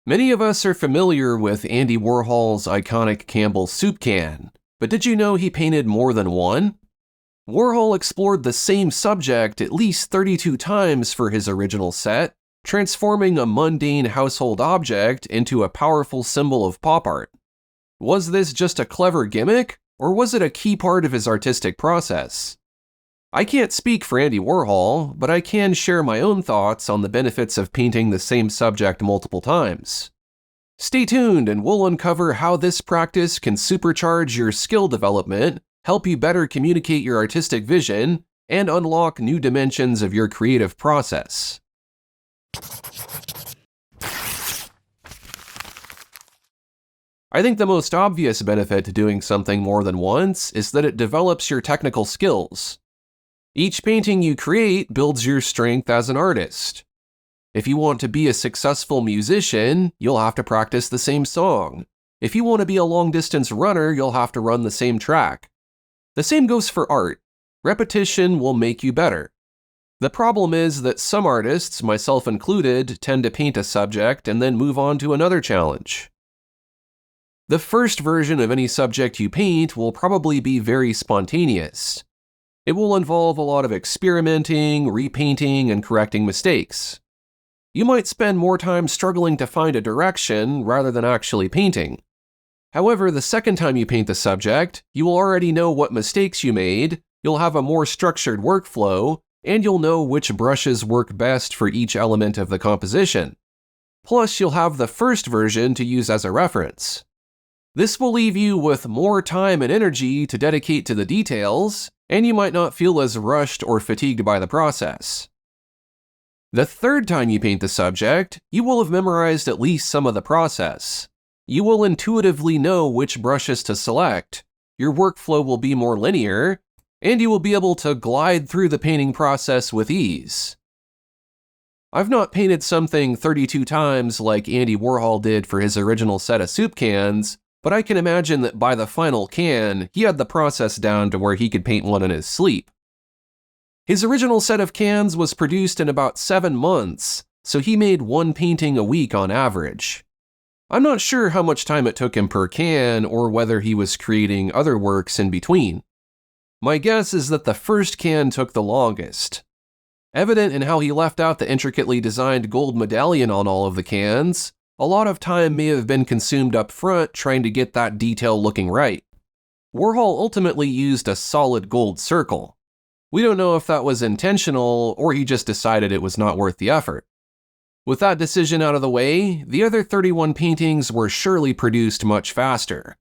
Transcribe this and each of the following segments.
Many of us are familiar with Andy Warhol's iconic Campbell's soup can, but did you know he painted more than one? Warhol explored the same subject at least 32 times for his original set, transforming a mundane household object into a powerful symbol of pop art. Was this just a clever gimmick, or was it a key part of his artistic process? I can't speak for Andy Warhol, but I can share my own thoughts on the benefits of painting the same subject multiple times. Stay tuned and we'll uncover how this practice can supercharge your skill development, help you better communicate your artistic vision, and unlock new dimensions of your creative process. I think the most obvious benefit to doing something more than once is that it develops your technical skills. Each painting you create builds your strength as an artist. If you want to be a successful musician, you'll have to practice the same song. If you want to be a long-distance runner, you'll have to run the same track. The same goes for art. Repetition will make you better. The problem is that some artists, myself included, tend to paint a subject and then move on to another challenge. The first version of any subject you paint will probably be very spontaneous. It will involve a lot of experimenting, repainting, and correcting mistakes. You might spend more time struggling to find a direction rather than actually painting. However, the second time you paint the subject, you will already know what mistakes you made, you'll have a more structured workflow, and you'll know which brushes work best for each element of the composition. Plus, you'll have the first version to use as a reference. This will leave you with more time and energy to dedicate to the details, and you might not feel as rushed or fatigued by the process. The third time you paint the subject, you will have memorized at least some of the process. You will intuitively know which brushes to select, your workflow will be more linear, and you will be able to glide through the painting process with ease. I've not painted something 32 times like Andy Warhol did for his original set of soup cans, but I can imagine that by the final can, he had the process down to where he could paint one in his sleep. His original set of cans was produced in about 7 months, so he made one painting a week on average. I'm not sure how much time it took him per can or whether he was creating other works in between. My guess is that the first can took the longest. Evident in how he left out the intricately designed gold medallion on all of the cans, a lot of time may have been consumed up front trying to get that detail looking right. Warhol ultimately used a solid gold circle. We don't know if that was intentional or he just decided it was not worth the effort. With that decision out of the way, the other 31 paintings were surely produced much faster.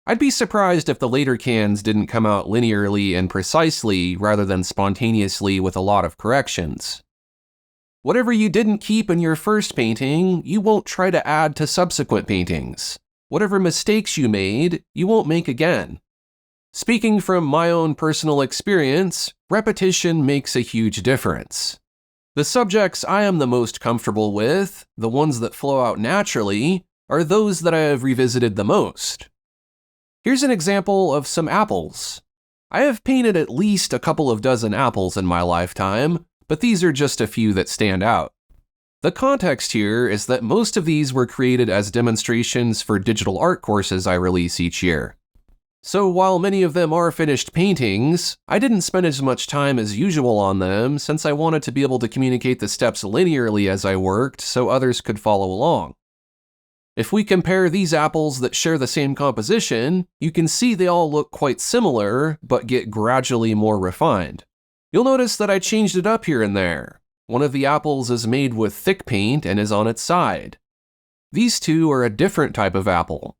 I'd be surprised if the later cans didn't come out linearly and precisely rather than spontaneously with a lot of corrections. Whatever you didn't keep in your first painting, you won't try to add to subsequent paintings. Whatever mistakes you made, you won't make again. Speaking from my own personal experience, repetition makes a huge difference. The subjects I am the most comfortable with, the ones that flow out naturally, are those that I have revisited the most. Here's an example of some apples. I have painted at least a couple of dozen apples in my lifetime, but these are just a few that stand out. The context here is that most of these were created as demonstrations for digital art courses I release each year. So while many of them are finished paintings, I didn't spend as much time as usual on them since I wanted to be able to communicate the steps linearly as I worked so others could follow along. If we compare these apples that share the same composition, you can see they all look quite similar, but get gradually more refined. You'll notice that I changed it up here and there. One of the apples is made with thick paint and is on its side. These two are a different type of apple.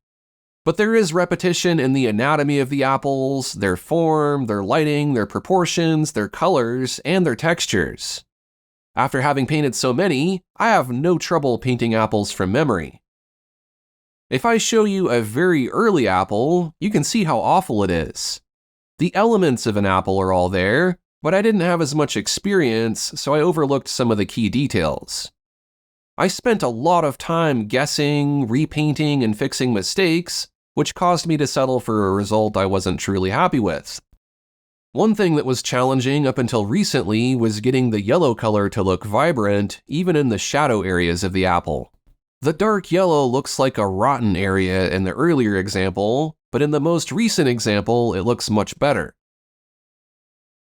But there is repetition in the anatomy of the apples, their form, their lighting, their proportions, their colors, and their textures. After having painted so many, I have no trouble painting apples from memory. If I show you a very early apple, you can see how awful it is. The elements of an apple are all there, but I didn't have as much experience, so I overlooked some of the key details. I spent a lot of time guessing, repainting, and fixing mistakes, which caused me to settle for a result I wasn't truly happy with. One thing that was challenging up until recently was getting the yellow color to look vibrant, even in the shadow areas of the apple. The dark yellow looks like a rotten area in the earlier example, but in the most recent example, it looks much better.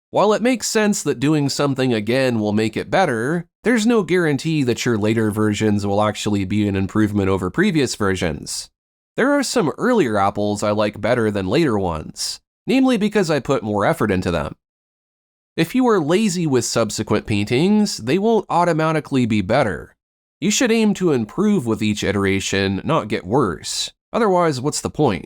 While it makes sense that doing something again will make it better, there's no guarantee that your later versions will actually be an improvement over previous versions. There are some earlier apples I like better than later ones, namely because I put more effort into them. If you are lazy with subsequent paintings, they won't automatically be better. You should aim to improve with each iteration, not get worse. Otherwise, what's the point?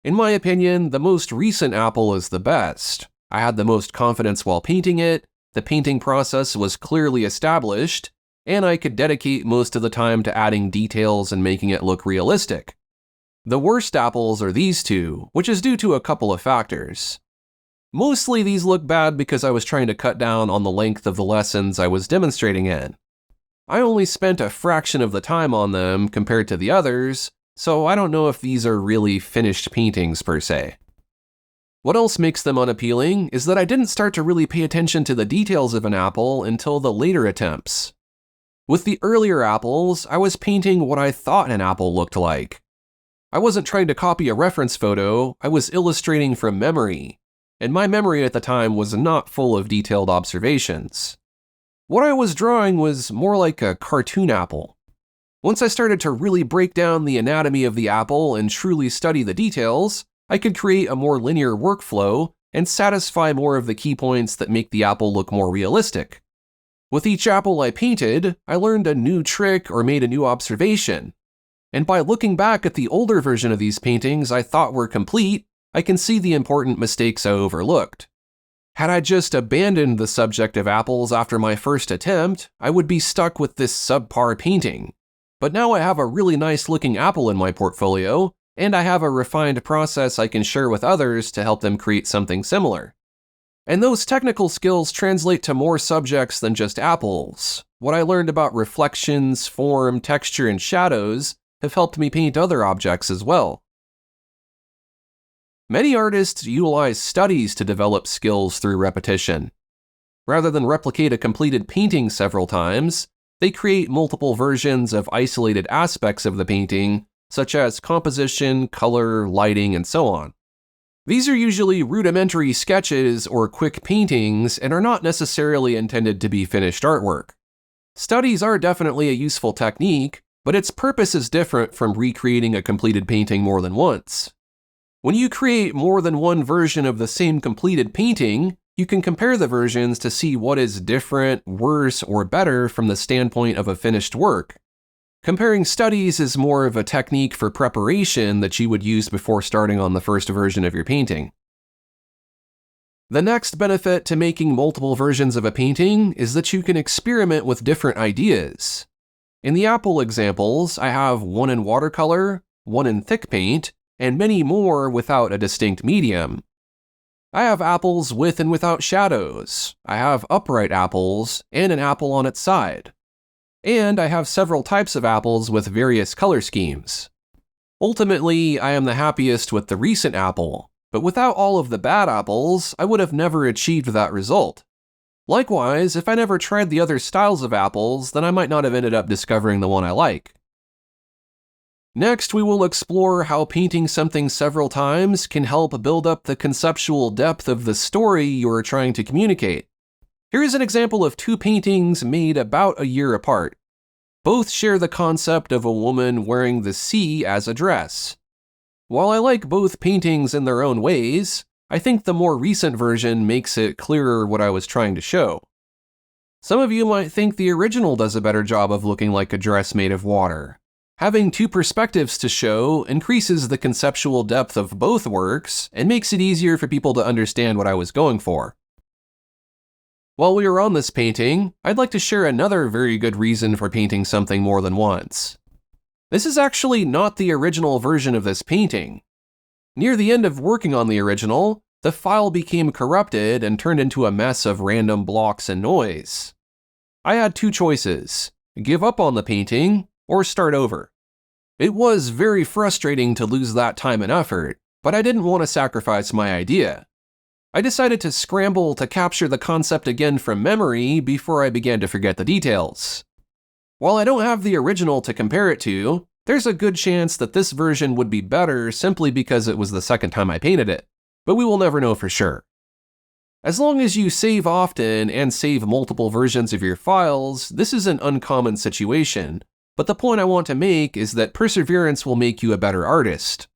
In my opinion, the most recent apple is the best. I had the most confidence while painting it, the painting process was clearly established, and I could dedicate most of the time to adding details and making it look realistic. The worst apples are these two, which is due to a couple of factors. Mostly these look bad because I was trying to cut down on the length of the lessons I was demonstrating in. I only spent a fraction of the time on them compared to the others, so I don't know if these are really finished paintings per se. What else makes them unappealing is that I didn't start to really pay attention to the details of an apple until the later attempts. With the earlier apples, I was painting what I thought an apple looked like. I wasn't trying to copy a reference photo, I was illustrating from memory, and my memory at the time was not full of detailed observations. What I was drawing was more like a cartoon apple. Once I started to really break down the anatomy of the apple and truly study the details, I could create a more linear workflow and satisfy more of the key points that make the apple look more realistic. With each apple I painted, I learned a new trick or made a new observation. And by looking back at the older version of these paintings I thought were complete, I can see the important mistakes I overlooked. Had I just abandoned the subject of apples after my first attempt, I would be stuck with this subpar painting. But now I have a really nice looking apple in my portfolio, and I have a refined process I can share with others to help them create something similar. And those technical skills translate to more subjects than just apples. What I learned about reflections, form, texture, and shadows have helped me paint other objects as well. Many artists utilize studies to develop skills through repetition. Rather than replicate a completed painting several times, they create multiple versions of isolated aspects of the painting, such as composition, color, lighting, and so on. These are usually rudimentary sketches or quick paintings and are not necessarily intended to be finished artwork. Studies are definitely a useful technique, but its purpose is different from recreating a completed painting more than once. When you create more than one version of the same completed painting, you can compare the versions to see what is different, worse, or better from the standpoint of a finished work. Comparing studies is more of a technique for preparation that you would use before starting on the first version of your painting. The next benefit to making multiple versions of a painting is that you can experiment with different ideas. In the apple examples, I have one in watercolor, one in thick paint, and many more without a distinct medium. I have apples with and without shadows. I have upright apples and an apple on its side. And I have several types of apples with various color schemes. Ultimately, I am the happiest with the recent apple, but without all of the bad apples, I would have never achieved that result. Likewise, if I never tried the other styles of apples, then I might not have ended up discovering the one I like. Next, we will explore how painting something several times can help build up the conceptual depth of the story you are trying to communicate. Here is an example of two paintings made about a year apart. Both share the concept of a woman wearing the sea as a dress. While I like both paintings in their own ways, I think the more recent version makes it clearer what I was trying to show. Some of you might think the original does a better job of looking like a dress made of water. Having two perspectives to show increases the conceptual depth of both works and makes it easier for people to understand what I was going for. While we are on this painting, I'd like to share another very good reason for painting something more than once. This is actually not the original version of this painting. Near the end of working on the original, the file became corrupted and turned into a mess of random blocks and noise. I had two choices: give up on the painting or start over. It was very frustrating to lose that time and effort, but I didn't want to sacrifice my idea. I decided to scramble to capture the concept again from memory before I began to forget the details. While I don't have the original to compare it to, there's a good chance that this version would be better simply because it was the second time I painted it, but we will never know for sure. As long as you save often and save multiple versions of your files, this is an uncommon situation, but the point I want to make is that perseverance will make you a better artist.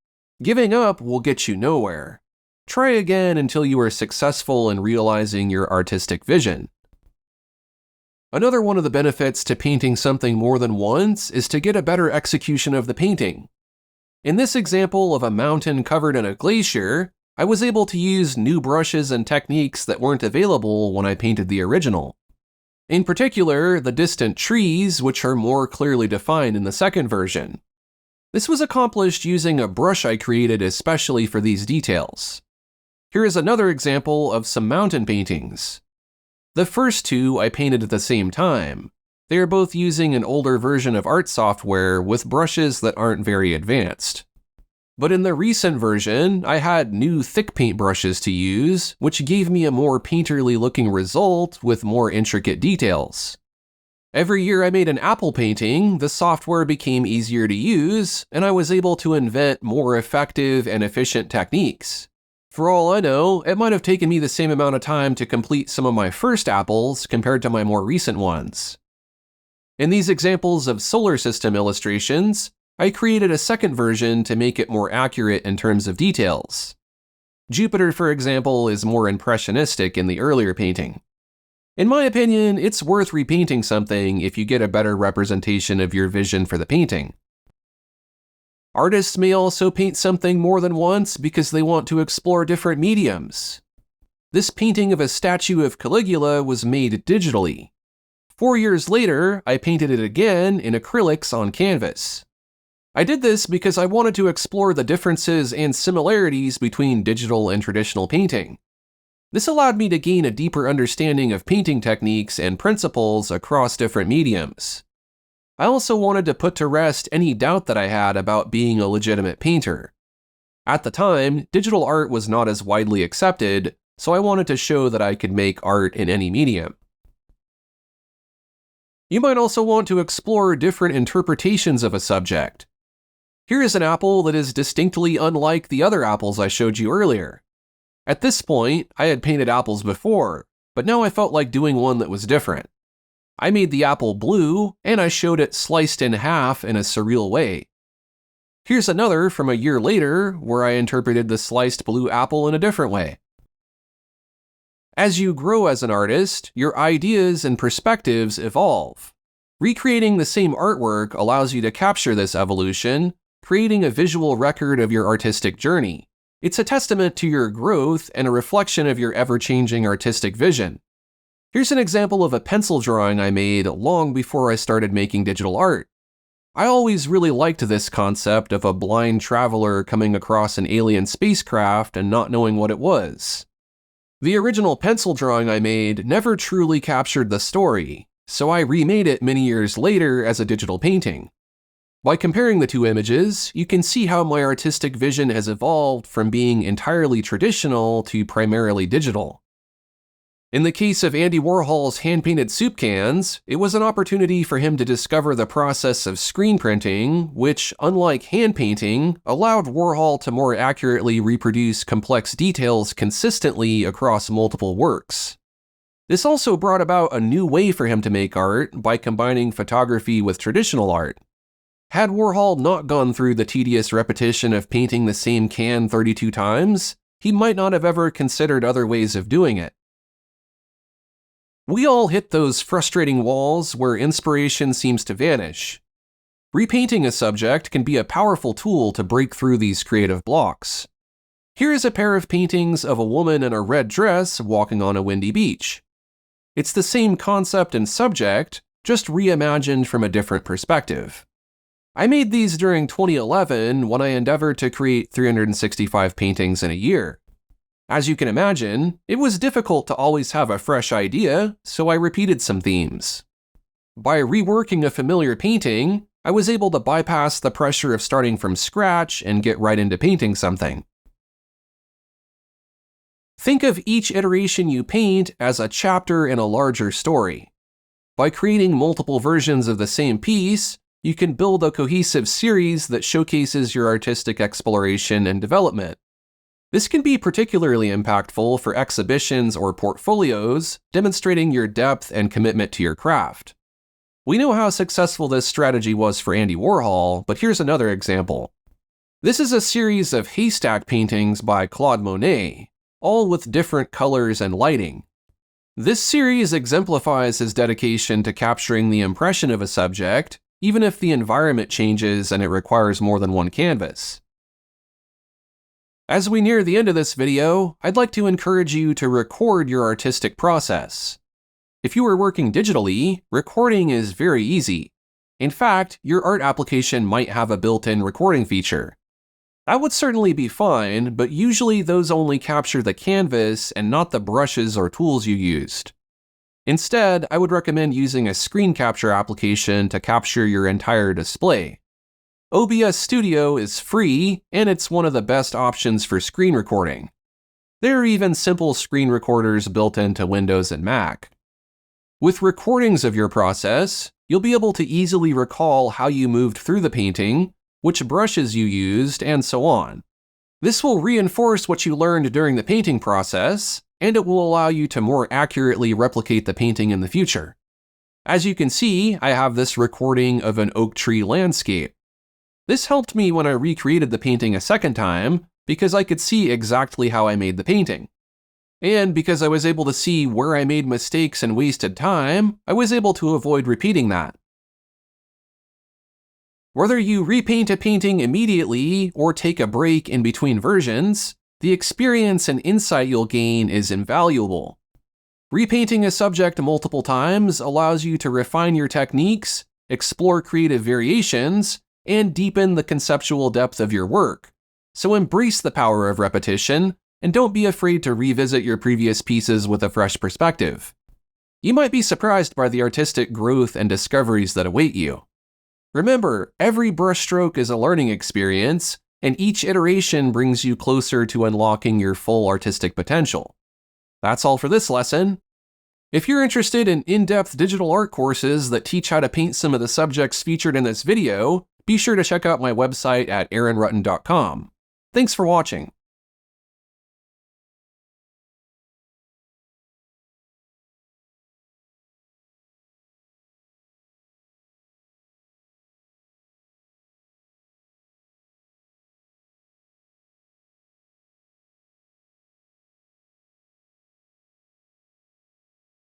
Giving up will get you nowhere. Try again until you are successful in realizing your artistic vision. Another one of the benefits to painting something more than once is to get a better execution of the painting. In this example of a mountain covered in a glacier, I was able to use new brushes and techniques that weren't available when I painted the original. In particular, the distant trees, which are more clearly defined in the second version. This was accomplished using a brush I created especially for these details. Here is another example of some mountain paintings. The first two I painted at the same time. They are both using an older version of art software with brushes that aren't very advanced. But in the recent version, I had new thick paint brushes to use, which gave me a more painterly looking result with more intricate details. Every year I made an apple painting, the software became easier to use, and I was able to invent more effective and efficient techniques. For all I know, it might have taken me the same amount of time to complete some of my first apples compared to my more recent ones. In these examples of solar system illustrations, I created a second version to make it more accurate in terms of details. Jupiter, for example, is more impressionistic in the earlier painting. In my opinion, it's worth repainting something if you get a better representation of your vision for the painting. Artists may also paint something more than once because they want to explore different mediums. This painting of a statue of Caligula was made digitally. 4 years later, I painted it again in acrylics on canvas. I did this because I wanted to explore the differences and similarities between digital and traditional painting. This allowed me to gain a deeper understanding of painting techniques and principles across different mediums. I also wanted to put to rest any doubt that I had about being a legitimate painter. At the time, digital art was not as widely accepted, so I wanted to show that I could make art in any medium. You might also want to explore different interpretations of a subject. Here is an apple that is distinctly unlike the other apples I showed you earlier. At this point, I had painted apples before, but now I felt like doing one that was different. I made the apple blue, and I showed it sliced in half in a surreal way. Here's another from a year later, where I interpreted the sliced blue apple in a different way. As you grow as an artist, your ideas and perspectives evolve. Recreating the same artwork allows you to capture this evolution, creating a visual record of your artistic journey. It's a testament to your growth and a reflection of your ever-changing artistic vision. Here's an example of a pencil drawing I made long before I started making digital art. I always really liked this concept of a blind traveler coming across an alien spacecraft and not knowing what it was. The original pencil drawing I made never truly captured the story, so I remade it many years later as a digital painting. By comparing the two images, you can see how my artistic vision has evolved from being entirely traditional to primarily digital. In the case of Andy Warhol's hand-painted soup cans, it was an opportunity for him to discover the process of screen printing, which, unlike hand painting, allowed Warhol to more accurately reproduce complex details consistently across multiple works. This also brought about a new way for him to make art by combining photography with traditional art. Had Warhol not gone through the tedious repetition of painting the same can 32 times, he might not have ever considered other ways of doing it. We all hit those frustrating walls where inspiration seems to vanish. Repainting a subject can be a powerful tool to break through these creative blocks. Here is a pair of paintings of a woman in a red dress walking on a windy beach. It's the same concept and subject, just reimagined from a different perspective. I made these during 2011 when I endeavored to create 365 paintings in a year. As you can imagine, it was difficult to always have a fresh idea, so I repeated some themes. By reworking a familiar painting, I was able to bypass the pressure of starting from scratch and get right into painting something. Think of each iteration you paint as a chapter in a larger story. By creating multiple versions of the same piece, you can build a cohesive series that showcases your artistic exploration and development. This can be particularly impactful for exhibitions or portfolios, demonstrating your depth and commitment to your craft. We know how successful this strategy was for Andy Warhol, but here's another example. This is a series of haystack paintings by Claude Monet, all with different colors and lighting. This series exemplifies his dedication to capturing the impression of a subject, even if the environment changes and it requires more than one canvas. As we near the end of this video, I'd like to encourage you to record your artistic process. If you are working digitally, recording is very easy. In fact, your art application might have a built-in recording feature. That would certainly be fine, but usually those only capture the canvas and not the brushes or tools you used. Instead, I would recommend using a screen capture application to capture your entire display. OBS Studio is free, and it's one of the best options for screen recording. There are even simple screen recorders built into Windows and Mac. With recordings of your process, you'll be able to easily recall how you moved through the painting, which brushes you used, and so on. This will reinforce what you learned during the painting process, and it will allow you to more accurately replicate the painting in the future. As you can see, I have this recording of an oak tree landscape. This helped me when I recreated the painting a second time, because I could see exactly how I made the painting. And because I was able to see where I made mistakes and wasted time, I was able to avoid repeating that. Whether you repaint a painting immediately or take a break in between versions, the experience and insight you'll gain is invaluable. Repainting a subject multiple times allows you to refine your techniques, explore creative variations, and deepen the conceptual depth of your work. So embrace the power of repetition, and don't be afraid to revisit your previous pieces with a fresh perspective. You might be surprised by the artistic growth and discoveries that await you. Remember, every brushstroke is a learning experience, and each iteration brings you closer to unlocking your full artistic potential. That's all for this lesson. If you're interested in in-depth digital art courses that teach how to paint some of the subjects featured in this video, be sure to check out my website at aaronrutten.com. Thanks for watching.